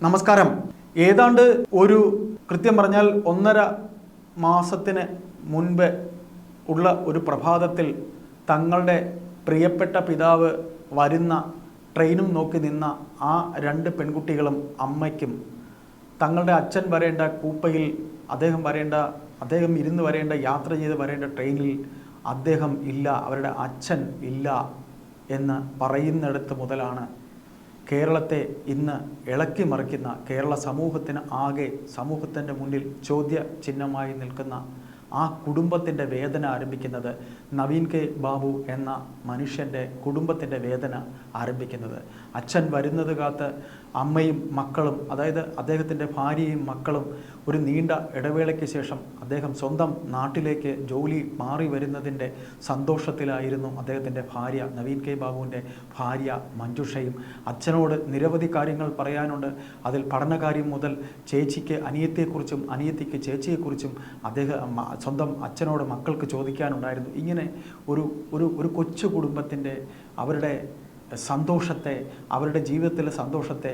നമസ്കാരം. ഏതാണ്ട് ഒരു കൃത്യം പറഞ്ഞാൽ 1.5 മാസത്തിന് മുൻപ് ഉള്ള ഒരു പ്രഭാതത്തിൽ തങ്ങളുടെ പ്രിയപ്പെട്ട പിതാവ് വരുന്ന ട്രെയിനും നോക്കി നിന്ന ആ 2 പെൺകുട്ടികളും അമ്മയ്ക്കും തങ്ങളുടെ അച്ഛൻ വരേണ്ട കൂപ്പയിൽ അദ്ദേഹം ഇരുന്ന് വരേണ്ട യാത്ര ചെയ്ത് വരേണ്ട ട്രെയിനിൽ അദ്ദേഹം ഇല്ല, അവരുടെ അച്ഛൻ ഇല്ല എന്ന് പറയുന്നിടത്ത് മുതലാണ് കേരളത്തെ ഇന്ന് ഇളക്കി മറിക്കുന്ന, കേരള സമൂഹത്തിൻ്റെ മുന്നിൽ ചോദ്യചിഹ്നമായി നിൽക്കുന്ന ആ കുടുംബത്തിൻ്റെ വേദന ആരംഭിക്കുന്നത്. നവീൻ കെ ബാബു എന്ന മനുഷ്യൻ്റെ കുടുംബത്തിൻ്റെ വേദന ആരംഭിക്കുന്നത്. അച്ഛൻ വരുന്നത് കാത്ത് അമ്മയും മക്കളും, അതായത് അദ്ദേഹത്തിൻ്റെ ഭാര്യയും മക്കളും ഒരു നീണ്ട ഇടവേളയ്ക്ക് ശേഷം അദ്ദേഹം സ്വന്തം നാട്ടിലേക്ക് ജോലി മാറി വരുന്നതിൻ്റെ സന്തോഷത്തിലായിരുന്നു അദ്ദേഹത്തിൻ്റെ ഭാര്യ, നവീൻ കെ ബാബുവിൻ്റെ ഭാര്യ മഞ്ജുഷയും. അച്ഛനോട് നിരവധി കാര്യങ്ങൾ പറയാനുണ്ട്. അതിൽ പഠനകാര്യം മുതൽ ചേച്ചിക്ക് അനിയത്തിയെക്കുറിച്ചും അനിയത്തിക്ക് ചേച്ചിയെക്കുറിച്ചും സ്വന്തം അച്ഛനോട് മക്കൾക്ക് ചോദിക്കാനുണ്ടായിരുന്നു. ഇങ്ങനെ ഒരു കൊച്ചു കുടുംബത്തിൻ്റെ അവരുടെ സന്തോഷത്തെ, അവരുടെ ജീവിതത്തിലെ സന്തോഷത്തെ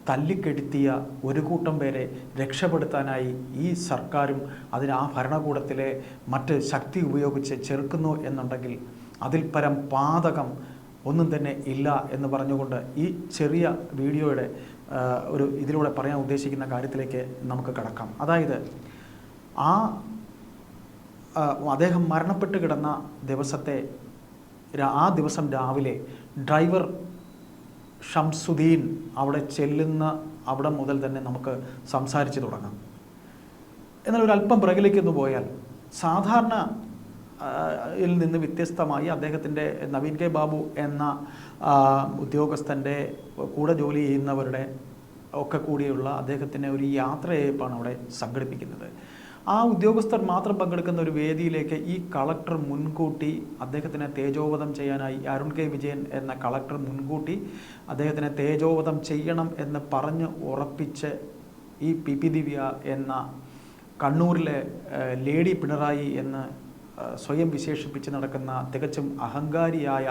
തല്ലിക്കെടുത്തിയ ഒരു കൂട്ടം പേരെ രക്ഷപ്പെടുത്താനായി ഈ സർക്കാരും ആ ഭരണകൂടത്തിലെ മറ്റ് ശക്തി ഉപയോഗിച്ച് ചെറുക്കുന്നു എന്നുണ്ടെങ്കിൽ അതിൽ പരം പാതകം ഒന്നും തന്നെ ഇല്ല എന്ന് പറഞ്ഞുകൊണ്ട് ഈ ചെറിയ വീഡിയോയുടെ ഇതിലൂടെ പറയാൻ ഉദ്ദേശിക്കുന്ന കാര്യത്തിലേക്ക് നമുക്ക് കടക്കാം. അതായത് അദ്ദേഹം മരണപ്പെട്ട് കിടന്ന ആ ദിവസം രാവിലെ ഡ്രൈവർ ഷംസുദ്ദീൻ അവിടെ മുതൽ തന്നെ നമുക്ക് സംസാരിച്ച് തുടങ്ങാം. എന്നാൽ ഒരല്പം പിറകിലേക്കൊന്ന് പോയാൽ സാധാരണ യിൽ നിന്ന് വ്യത്യസ്തമായി അദ്ദേഹത്തിൻ്റെ നവീൻ കെ ബാബു എന്ന ഉദ്യോഗസ്ഥൻ്റെ കൂടെ ജോലി ചെയ്യുന്നവരുടെ ഒക്കെ കൂടിയുള്ള അദ്ദേഹത്തിൻ്റെ ഒരു യാത്രയയപ്പാണ് അവിടെ സംഘടിപ്പിക്കുന്നത്. ആ ഉദ്യോഗസ്ഥർ മാത്രം പങ്കെടുക്കുന്ന ഒരു വേദിയിലേക്ക് ഈ കളക്ടർ മുൻകൂട്ടി അദ്ദേഹത്തിനെ തേജോവധം ചെയ്യാനായി, അരുൺ കെ വിജയൻ എന്ന കളക്ടർ മുൻകൂട്ടി അദ്ദേഹത്തിനെ തേജോവധം ചെയ്യണം എന്ന് പറഞ്ഞ് ഉറപ്പിച്ച് ഈ പി ദിവ്യ എന്ന കണ്ണൂരിലെ ലേഡി പിണറായി എന്ന് സ്വയം വിശേഷിപ്പിച്ച് നടക്കുന്ന തികച്ചും അഹങ്കാരിയായ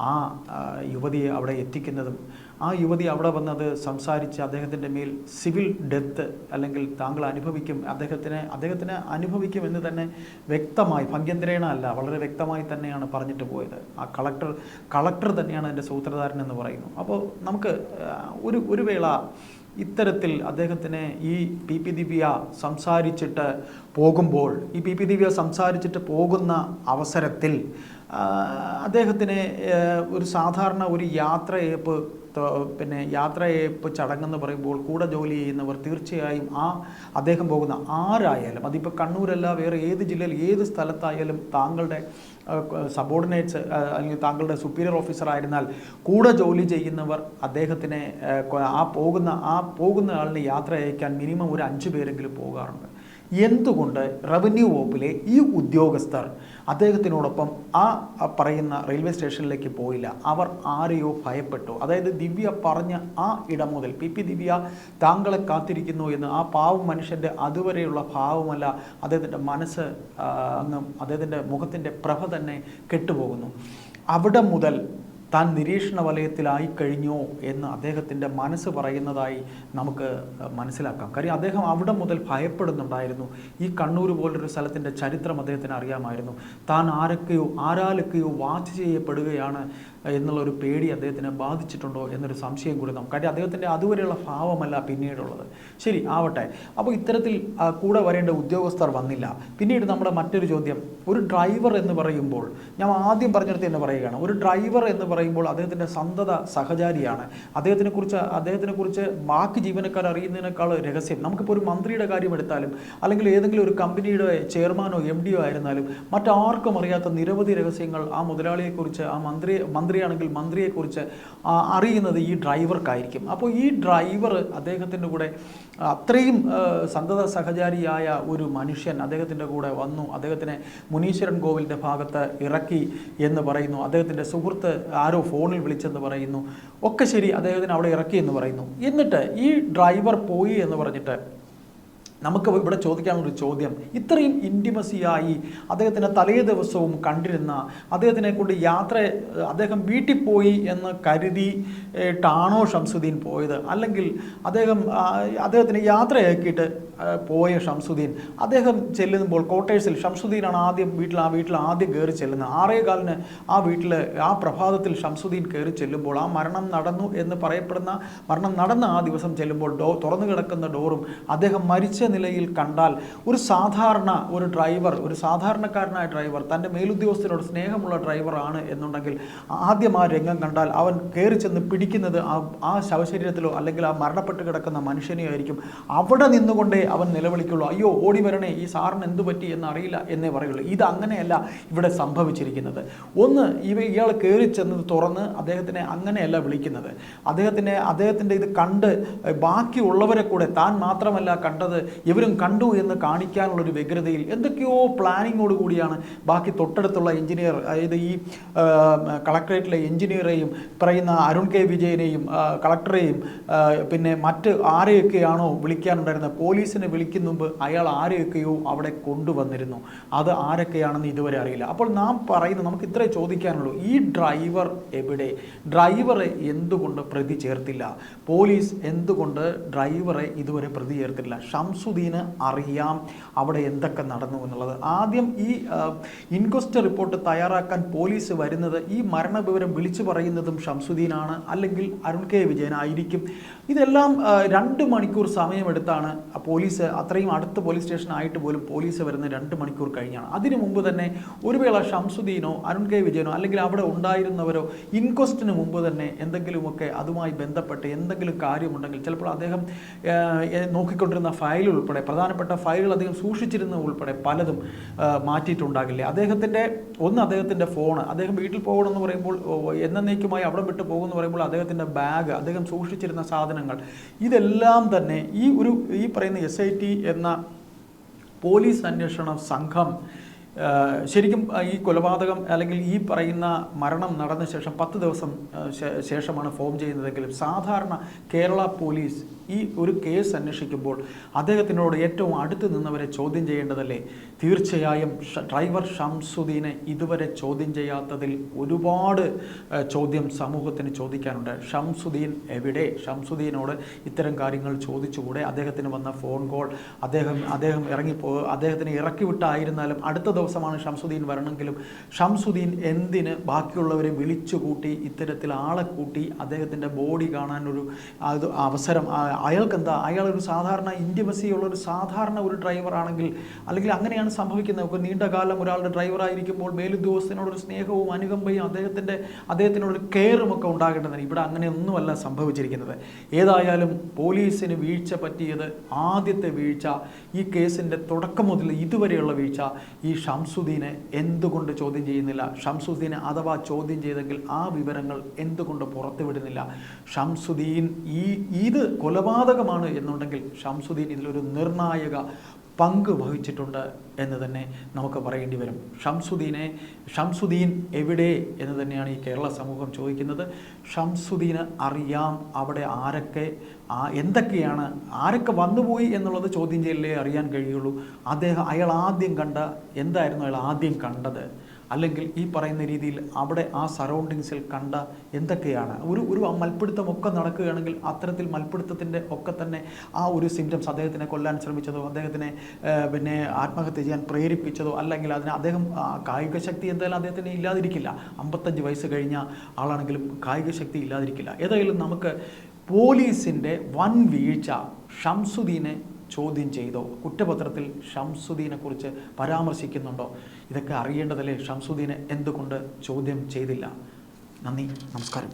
ആ യുവതിയെ അവിടെ എത്തിക്കുന്നതും, ആ യുവതി അവിടെ വന്നത് സംസാരിച്ച് അദ്ദേഹത്തിൻ്റെ മേൽ സിവിൽ ഡെത്ത് അല്ലെങ്കിൽ താങ്കൾ അനുഭവിക്കും, അദ്ദേഹത്തിന് അനുഭവിക്കും എന്ന് തന്നെ വ്യക്തമായി, ഭംഗ്യന്തരേണ അല്ല, വളരെ വ്യക്തമായി തന്നെയാണ് പറഞ്ഞിട്ട് പോയത്. ആ കളക്ടർ തന്നെയാണ് എൻ്റെ സൂത്രധാരൻ എന്ന് പറയുന്നു. അപ്പോൾ നമുക്ക് ഒരു വേള ഇത്തരത്തിൽ അദ്ദേഹത്തിനെ ഈ പി ദിവ്യ സംസാരിച്ചിട്ട് പോകുമ്പോൾ, ഈ പി ദിവ്യ സംസാരിച്ചിട്ട് പോകുന്ന അവസരത്തിൽ അദ്ദേഹത്തിനെ ഒരു സാധാരണ ഒരു യാത്രയയപ്പ് ചടങ്ങെന്ന് പറയുമ്പോൾ കൂടെ ജോലി ചെയ്യുന്നവർ തീർച്ചയായും അദ്ദേഹം പോകുന്ന ആരായാലും, അതിപ്പോൾ കണ്ണൂരല്ല വേറെ ഏത് ജില്ലയിൽ ഏത് സ്ഥലത്തായാലും താങ്കളുടെ സബോർഡിനേറ്റ്സ് അല്ലെങ്കിൽ താങ്കളുടെ സുപ്പീരിയർ ഓഫീസർ ആയിരുന്നാൽ കൂടെ ജോലി ചെയ്യുന്നവർ അദ്ദേഹത്തിനെ പോകുന്ന ആളിന് യാത്ര അയക്കാൻ മിനിമം ഒരു 5 പേരെങ്കിലും പോകാറുണ്ട്. എന്തുകൊണ്ട് റവന്യൂ വകുപ്പിലെ ഈ ഉദ്യോഗസ്ഥർ അദ്ദേഹത്തിനോടൊപ്പം പറയുന്ന റെയിൽവേ സ്റ്റേഷനിലേക്ക് പോയില്ല? അവർ ആരെയോ ഭയപ്പെട്ടു. അതായത് ദിവ്യ പറഞ്ഞ ആ ഇടം മുതൽ പി ദിവ്യ താങ്കളെ കാത്തിരിക്കുന്നു എന്ന് ആ പാവം മനുഷ്യൻ്റെ അതുവരെയുള്ള ഭാവമല്ല, അദ്ദേഹത്തിൻ്റെ മനസ്സ് അദ്ദേഹത്തിൻ്റെ മുഖത്തിൻ്റെ പ്രഭ തന്നെ കെട്ടുപോകുന്നു. അവിടെ മുതൽ താൻ നിരീക്ഷണ വലയത്തിലായി കഴിഞ്ഞോ എന്ന് അദ്ദേഹത്തിൻ്റെ മനസ്സ് പറയുന്നതായി നമുക്ക് മനസ്സിലാക്കാം. കാര്യം അദ്ദേഹം അവിടെ മുതൽ ഭയപ്പെടുന്നുണ്ടായിരുന്നു. ഈ കണ്ണൂർ പോലൊരു സ്ഥലത്തിൻ്റെ ചരിത്രം അദ്ദേഹത്തിന് അറിയാമായിരുന്നു. താൻ ആരാലൊക്കെയോ വാച്ച് ചെയ്യപ്പെടുകയാണ് എന്നുള്ളൊരു പേടി അദ്ദേഹത്തിനെ ബാധിച്ചിട്ടുണ്ടോ എന്നൊരു സംശയം കൂടി നമുക്ക്. കാര്യം അദ്ദേഹത്തിൻ്റെ അതുവരെയുള്ള ഭാവമല്ല പിന്നീടുള്ളത്. ശരി ആവട്ടെ. അപ്പോൾ ഇത്തരത്തിൽ കൂടെ വരേണ്ട ഉദ്യോഗസ്ഥർ വന്നില്ല. പിന്നീട് നമ്മുടെ മറ്റൊരു ചോദ്യം, ഒരു ഡ്രൈവർ എന്ന് പറയുമ്പോൾ, ഞാൻ ആദ്യം പറഞ്ഞിടത്ത് തന്നെ പറയുകയാണ്, ഒരു ഡ്രൈവർ എന്ന് പറയുമ്പോൾ അദ്ദേഹത്തിൻ്റെ സന്തത സഹചാരിയാണ്. അദ്ദേഹത്തിനെക്കുറിച്ച് ബാക്കി ജീവനക്കാർ അറിയുന്നതിനേക്കാൾ രഹസ്യം. നമുക്കിപ്പോൾ ഒരു മന്ത്രിയുടെ കാര്യം എടുത്താലും അല്ലെങ്കിൽ ഏതെങ്കിലും ഒരു കമ്പനിയുടെ ചെയർമാനോ MD ആയിരുന്നാലും മറ്റാർക്കും അറിയാത്ത നിരവധി രഹസ്യങ്ങൾ ആ മുതലാളിയെക്കുറിച്ച്, ആ മന്ത്രിയാണെങ്കിൽ മന്ത്രിയെക്കുറിച്ച് അറിയുന്നത് ഈ ഡ്രൈവർക്കായിരിക്കും. അപ്പോൾ ഈ ഡ്രൈവർ അദ്ദേഹത്തിൻ്റെ കൂടെ അത്രയും സന്തത സഹചാരിയായ ഒരു മനുഷ്യൻ അദ്ദേഹത്തിൻ്റെ കൂടെ വന്നു. അദ്ദേഹത്തിനെ മുനീശ്വരൻ കോവിലിൻ്റെ ഭാഗത്ത് ഇറക്കി എന്ന് പറയുന്നു. അദ്ദേഹത്തിൻ്റെ സുഹൃത്ത് ആരോ ഫോണിൽ വിളിച്ചെന്ന് പറയുന്നു. ഒക്കെ ശരി, അദ്ദേഹത്തിന് അവിടെ ഇറക്കി എന്ന് പറയുന്നു. എന്നിട്ട് ഈ ഡ്രൈവർ പോയി എന്ന് പറഞ്ഞിട്ട് നമുക്ക് ഇവിടെ ചോദിക്കാനുള്ളൊരു ചോദ്യം, ഇത്രയും ഇൻറ്റിമസിയായി അദ്ദേഹത്തിൻ്റെ തലേ ദിവസവും കണ്ടിരുന്ന അദ്ദേഹത്തിനെ കൊണ്ട് അദ്ദേഹം വീട്ടിൽ പോയി എന്ന് കരുതിയിട്ടാണോ ഷംസുദ്ദീൻ പോയത്, അല്ലെങ്കിൽ അദ്ദേഹത്തിന് യാത്രയാക്കിയിട്ട് പോയ ഷംസുദ്ദീൻ അദ്ദേഹം ചെല്ലുമ്പോൾ ക്വാർട്ടേഴ്സിൽ ഷംസുദ്ദീനാണ് ആദ്യം ആ വീട്ടിൽ ആദ്യം കയറി ചെല്ലുന്നത്. 6:15 ആ വീട്ടിൽ ആ പ്രഭാതത്തിൽ ഷംസുദ്ദീൻ കയറി ചെല്ലുമ്പോൾ ആ മരണം നടന്ന ആ ദിവസം ചെല്ലുമ്പോൾ തുറന്നു കിടക്കുന്ന ഡോറും അദ്ദേഹം മരിച്ച നിലയിൽ കണ്ടാൽ ഒരു സാധാരണക്കാരനായ ഡ്രൈവർ തൻ്റെ മേലുദ്യോഗസ്ഥനോട് സ്നേഹമുള്ള ഡ്രൈവറാണ് എന്നുണ്ടെങ്കിൽ ആദ്യം ആ രംഗം കണ്ടാൽ അവൻ കയറി ചെന്ന് പിടിക്കുന്നത് ആ ശവശരീരത്തിലോ അല്ലെങ്കിൽ ആ മരണപ്പെട്ട് കിടക്കുന്ന മനുഷ്യനെയോ ആയിരിക്കും. അവിടെ നിന്നുകൊണ്ടേ അവൻ നിലവിളിക്കുള്ളൂ, അയ്യോ ഓടി വരണേ, ഈ സാറിന് എന്തു പറ്റി എന്നറിയില്ല എന്നേ പറയുള്ളൂ. ഇത് അങ്ങനെയല്ല ഇവിടെ സംഭവിച്ചിരിക്കുന്നത്. ഒന്ന്, ഇയാൾ കയറി ചെന്നത് തുറന്ന് അദ്ദേഹത്തിനെ അങ്ങനെയല്ല വിളിക്കുന്നത്. അദ്ദേഹത്തിൻ്റെ ഇത് കണ്ട് ബാക്കിയുള്ളവരെ കൂടെ താൻ മാത്രമല്ല കണ്ടത്, ഇവരും കണ്ടു എന്ന് കാണിക്കാനുള്ളൊരു വ്യഗ്രതയിൽ എന്തൊക്കെയോ പ്ലാനിങ്ങോട് കൂടിയാണ് ബാക്കി തൊട്ടടുത്തുള്ള എഞ്ചിനീയർ, അതായത് ഈ കളക്ടറേറ്റിലെ എഞ്ചിനീയറെയും പറയുന്ന അരുൺ കെ വിജയനെയും കളക്ടറെയും പിന്നെ മറ്റ് ആരെയൊക്കെയാണോ വിളിക്കാനുണ്ടായിരുന്നത്, പോലീസിനെ വിളിക്കുന്ന മുമ്പ് അയാൾ ആരെയൊക്കെയോ അവിടെ കൊണ്ടുവന്നിരുന്നു. അത് ആരൊക്കെയാണെന്ന് ഇതുവരെ അറിയില്ല. അപ്പോൾ നമുക്ക് ഇത്രേ ചോദിക്കാനുള്ളൂ, ഈ ഡ്രൈവർ എവിടെ? ഡ്രൈവറെ എന്തുകൊണ്ട് പ്രതി ചേർത്തില്ല? പോലീസ് എന്തുകൊണ്ട് ഡ്രൈവറെ ഇതുവരെ പ്രതി ചേർത്തില്ല? ഷംസുദ്ദീന് അറിയാം അവിടെ എന്തൊക്കെ നടന്നു എന്നുള്ളത്. ആദ്യം ഈ ഇൻക്വസ്റ്റ് റിപ്പോർട്ട് തയ്യാറാക്കാൻ പോലീസ് വരുന്നത്, ഈ മരണവിവരം വിളിച്ചു പറയുന്നതും ഷംസുദ്ദീനാണ്, അല്ലെങ്കിൽ അരുൺ കെ വിജയനായിരിക്കും. ഇതെല്ലാം 2 മണിക്കൂർ സമയമെടുത്താണ് പോലീസ്, അത്രയും അടുത്ത പോലീസ് സ്റ്റേഷനായിട്ട് പോലും പോലീസ് വരുന്ന 2 മണിക്കൂർ കഴിഞ്ഞാണ്. അതിനു മുമ്പ് തന്നെ ഒരു വേള ഷംസുദ്ദീനോ അരുൺ കെ വിജയനോ അല്ലെങ്കിൽ അവിടെ ഉണ്ടായിരുന്നവരോ ഇൻക്വസ്റ്റിന് മുമ്പ് തന്നെ എന്തെങ്കിലുമൊക്കെ അതുമായി ബന്ധപ്പെട്ട് എന്തെങ്കിലും കാര്യമുണ്ടെങ്കിൽ ചിലപ്പോൾ അദ്ദേഹം നോക്കിക്കൊണ്ടിരുന്ന ഫയൽ ഉൾപ്പെടെ, പ്രധാനപ്പെട്ട ഫയലുകൾ അദ്ദേഹം സൂക്ഷിച്ചിരുന്ന ഉൾപ്പെടെ പലതും മാറ്റിയിട്ടുണ്ടാകില്ലേ. അദ്ദേഹത്തിൻ്റെ ഫോണ്, അദ്ദേഹം വീട്ടിൽ പോകണമെന്ന് പറയുമ്പോൾ എന്നേക്കുമായി അവിടെ വിട്ട് പോകുമെന്ന് പറയുമ്പോൾ അദ്ദേഹത്തിൻ്റെ ബാഗ്, അദ്ദേഹം സൂക്ഷിച്ചിരുന്ന സാധനങ്ങൾ, ഇതെല്ലാം തന്നെ ഈ പറയുന്ന SIT എന്ന പോലീസ് അന്വേഷണ സംഘം ശരിക്കും ഈ കൊലപാതകം അല്ലെങ്കിൽ ഈ പറയുന്ന മരണം നടന്ന ശേഷം 10 ദിവസം ശേഷമാണ് ഫോം ചെയ്യുന്നതെങ്കിലും സാധാരണ കേരള പോലീസ് ഈ ഒരു കേസ് അന്വേഷിക്കുമ്പോൾ അദ്ദേഹത്തിനോട് ഏറ്റവും അടുത്ത് നിന്നവരെ ചോദ്യം ചെയ്യേണ്ടതല്ലേ? തീർച്ചയായും ഡ്രൈവർ ഷംസുദ്ദീനെ ഇതുവരെ ചോദ്യം ചെയ്യാത്തതിൽ ഒരുപാട് ചോദ്യം സമൂഹത്തിന് ചോദിക്കാനുണ്ട്. ഷംസുദ്ദീൻ എവിടെ? ഷംസുദ്ദീനോട് ഇത്തരം കാര്യങ്ങൾ ചോദിച്ചുകൂടെ? അദ്ദേഹത്തിന് വന്ന ഫോൺ കോൾ, അദ്ദേഹത്തിന് ഇറക്കിവിട്ടായിരുന്നാലും അടുത്ത ദിവസമാണ് ഷംസുദ്ദീൻ വരണമെങ്കിലും ഷംസുദ്ദീൻ എന്തിന് ബാക്കിയുള്ളവരെ വിളിച്ചുകൂട്ടി ഇത്തരത്തിൽ ആളെ കൂട്ടി അദ്ദേഹത്തിൻ്റെ ബോഡി കാണാനൊരു അവസരം? അയാൾക്കെന്താ? അയാളൊരു സാധാരണ ഇൻറ്റിമസിയുള്ളൊരു സാധാരണ ഒരു ഡ്രൈവർ ആണെങ്കിൽ, അല്ലെങ്കിൽ അങ്ങനെയാണ് സംഭവിക്കുന്നത്. ഒരു നീണ്ട കാലം ഒരാളുടെ ഡ്രൈവറായിരിക്കുമ്പോൾ മേലുദ്യോഗസ്ഥനോടൊരു സ്നേഹവും അനുകമ്പയും അദ്ദേഹത്തിനോടൊരു കെയറും ഒക്കെ ഉണ്ടാകേണ്ടതാണ്. ഇവിടെ അങ്ങനെയൊന്നുമല്ല സംഭവിച്ചിരിക്കുന്നത്. ഏതായാലും പോലീസിന് വീഴ്ച പറ്റിയത്, ആദ്യത്തെ വീഴ്ച, ഈ കേസിൻ്റെ തുടക്കം മുതൽ ഇതുവരെയുള്ള വീഴ്ച, ഈ ഷംസുദ്ദീനെ എന്തുകൊണ്ട് ചോദ്യം ചെയ്യുന്നില്ല? ഷംസുദ്ദീനെ അഥവാ ചോദ്യം ചെയ്തെങ്കിൽ ആ വിവരങ്ങൾ എന്തുകൊണ്ട് പുറത്തുവിടുന്നില്ല? ഷംസുദ്ദീൻ ഇത് കൊലപാതകമാണ് എന്നുണ്ടെങ്കിൽ ഷംസുദ്ദീൻ ഇതിലൊരു നിർണായക പങ്ക് വഹിച്ചിട്ടുണ്ട് എന്ന് തന്നെ നമുക്ക് പറയേണ്ടി വരും. ഷംസുദ്ദീൻ എവിടെ എന്ന് തന്നെയാണ് ഈ കേരള സമൂഹം ചോദിക്കുന്നത്. ഷംസുദ്ദീന് അറിയാം അവിടെ ആരൊക്കെ വന്നുപോയി എന്നുള്ളത് ചോദ്യം ചെയ്യലേ അറിയാൻ കഴിയുള്ളൂ. അയാൾ ആദ്യം എന്തായിരുന്നു അയാൾ ആദ്യം കണ്ടത്? അല്ലെങ്കിൽ ഈ പറയുന്ന രീതിയിൽ അവിടെ ആ സറൗണ്ടിങ്സിൽ കണ്ട എന്തൊക്കെയാണ്? ഒരു മൽപ്പിടുത്തമൊക്കെ നടക്കുകയാണെങ്കിൽ അത്തരത്തിൽ മൽപ്പിടുത്തത്തിൻ്റെ ഒക്കെ തന്നെ ആ ഒരു സിംറ്റംസ്, അദ്ദേഹത്തിനെ കൊല്ലാൻ ശ്രമിച്ചതോ, അദ്ദേഹത്തിനെ പിന്നെ ആത്മഹത്യ ചെയ്യാൻ പ്രേരിപ്പിച്ചതോ, അല്ലെങ്കിൽ അദ്ദേഹം കായിക ശക്തി എന്തായാലും അദ്ദേഹത്തിന് ഇല്ലാതിരിക്കില്ല. 55 വയസ്സ് കഴിഞ്ഞ ആളാണെങ്കിലും കായിക ശക്തി ഇല്ലാതിരിക്കില്ല. ഏതായാലും നമുക്ക് പോലീസിൻ്റെ വൻ വീഴ്ച, ഷംസുദ്ദീനെ ചോദ്യം ചെയ്തോ? കുറ്റപത്രത്തിൽ ഷംസുദ്ദീനെ കുറിച്ച് പരാമർശിക്കുന്നുണ്ടോ? ഇതൊക്കെ അറിയേണ്ടതല്ലേ? ഷംസുദ്ദീനെ എന്തുകൊണ്ട് ചോദ്യം ചെയ്തില്ല? നന്ദി, നമസ്കാരം.